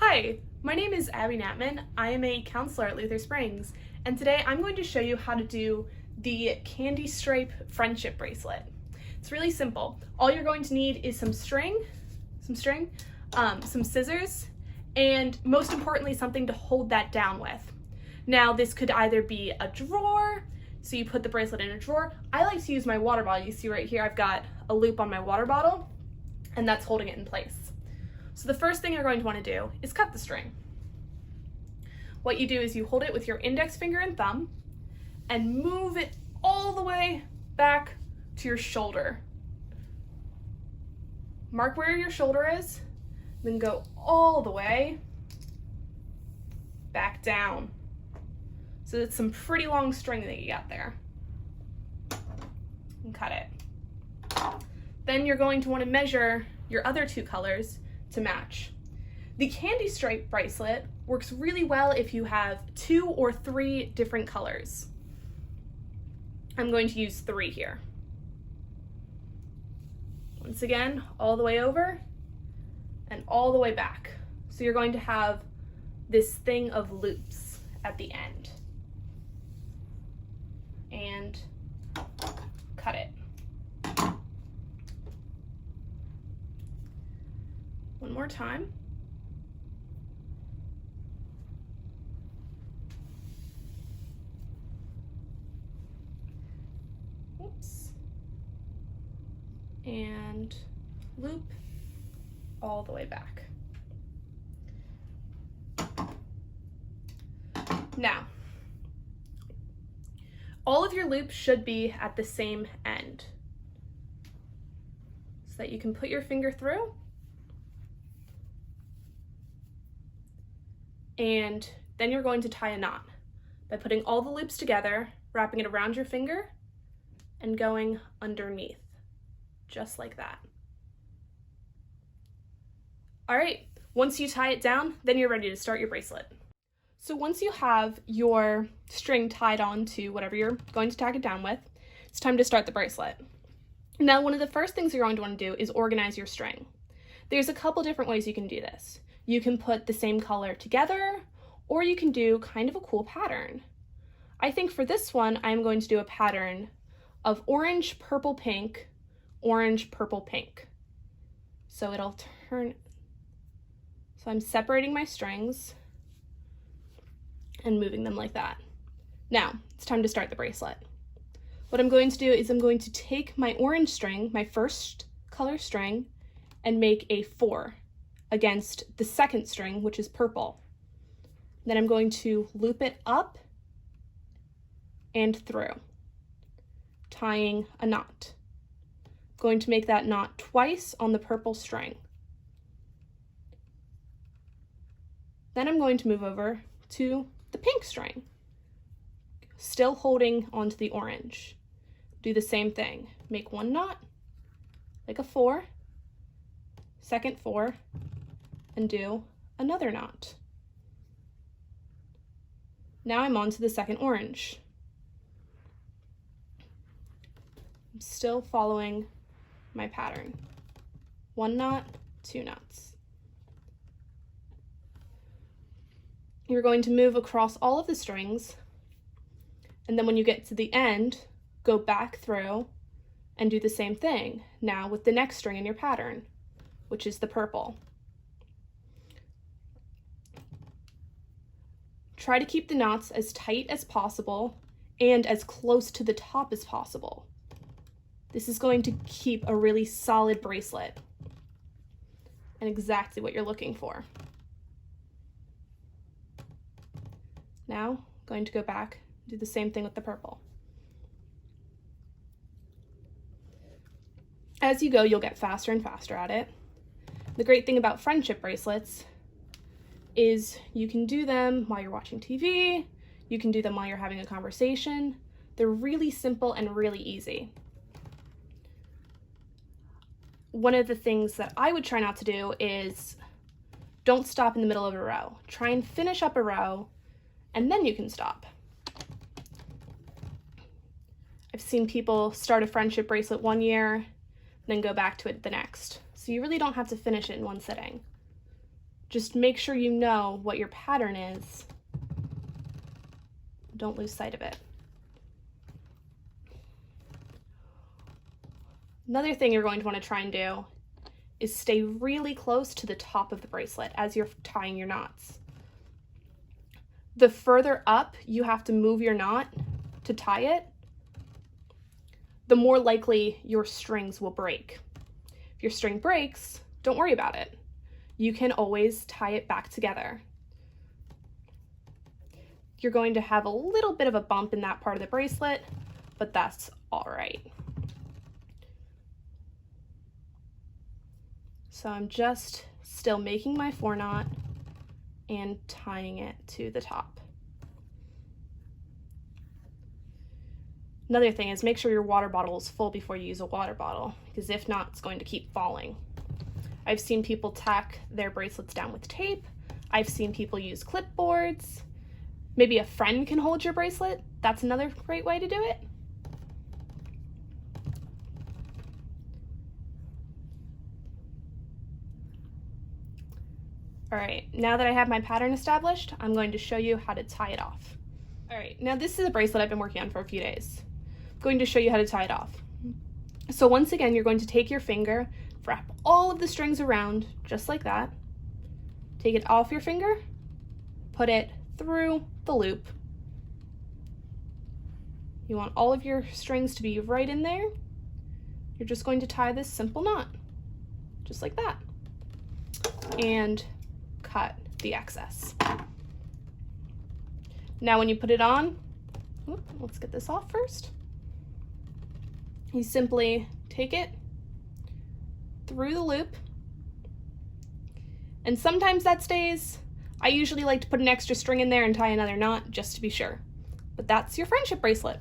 Hi, my name is Abbey Knappman. I am a counselor at Luther Springs, and today I'm going to show you how to do the candy stripe friendship bracelet. It's really simple. All you're going to need is some string, some scissors, and most importantly, something to hold that down with. Now, this could either be a drawer, so you put the bracelet in a drawer. I like to use my water bottle. You see right here, I've got a loop on my water bottle, and that's holding it in place. So the first thing you're going to want to do is cut the string. What you do is you hold it with your index finger and thumb and move it all the way back to your shoulder. Mark where your shoulder is, then go all the way back down. So it's some pretty long string that you got there. And cut it. Then you're going to want to measure your other two colors to match. The candy stripe bracelet works really well if you have 2 or 3 different colors. I'm going to use 3 here. Once again, all the way over and all the way back. So you're going to have this thing of loops at the end. And cut it. One more time. Oops. And loop all the way back. Now, all of your loops should be at the same end so that you can put your finger through. And then you're going to tie a knot by putting all the loops together, wrapping it around your finger, and going underneath, just like that. All right, once you tie it down, then you're ready to start your bracelet. So once you have your string tied on to whatever you're going to tack it down with, it's time to start the bracelet. Now, one of the first things you're going to want to do is organize your string. There's a couple different ways you can do this. You can put the same color together, or you can do kind of a cool pattern. I think for this one, I'm going to do a pattern of orange, purple, pink, orange, purple, pink. So it'll turn, so I'm separating my strings and moving them like that. Now, it's time to start the bracelet. What I'm going to do is I'm going to take my orange string, my first color string, and make a 4 against the second string, which is purple. Then I'm going to loop it up and through, tying a knot. I'm going to make that knot twice on the purple string. Then I'm going to move over to the pink string, still holding onto the orange. Do the same thing. Make one knot, like a 4, second 4, and do another knot. Now I'm on to the second orange. I'm still following my pattern. 1 knot, 2 knots. You're going to move across all of the strings, and then when you get to the end, go back through and do the same thing, now with the next string in your pattern, which is the purple. Try to keep the knots as tight as possible and as close to the top as possible. This is going to keep a really solid bracelet and exactly what you're looking for. Now, I'm going to go back, do the same thing with the purple. As you go, you'll get faster and faster at it. The great thing about friendship bracelets is you can do them while you're watching TV, you can do them while you're having a conversation. They're really simple and really easy. One of the things that I would try not to do is don't stop in the middle of a row. Try and finish up a row, and then you can stop. I've seen people start a friendship bracelet one year, then go back to it the next. So you really don't have to finish it in one sitting. Just make sure you know what your pattern is. Don't lose sight of it. Another thing you're going to want to try and do is stay really close to the top of the bracelet as you're tying your knots. The further up you have to move your knot to tie it, the more likely your strings will break. If your string breaks, don't worry about it. You can always tie it back together. You're going to have a little bit of a bump in that part of the bracelet, but that's all right. So I'm just still making my 4-knot and tying it to the top. Another thing is make sure your water bottle is full before you use a water bottle, because if not, it's going to keep falling. I've seen people tack their bracelets down with tape. I've seen people use clipboards. Maybe a friend can hold your bracelet. That's another great way to do it. All right, now that I have my pattern established, I'm going to show you how to tie it off. All right, now this is a bracelet I've been working on for a few days. I'm going to show you how to tie it off. So once again, you're going to take your finger, wrap all of the strings around, just like that. Take it off your finger, put it through the loop. You want all of your strings to be right in there. You're just going to tie this simple knot, just like that. And cut the excess. Now when you put it on, let's get this off first. You simply take it through the loop, and sometimes that stays. I usually like to put an extra string in there and tie another knot just to be sure. But that's your friendship bracelet.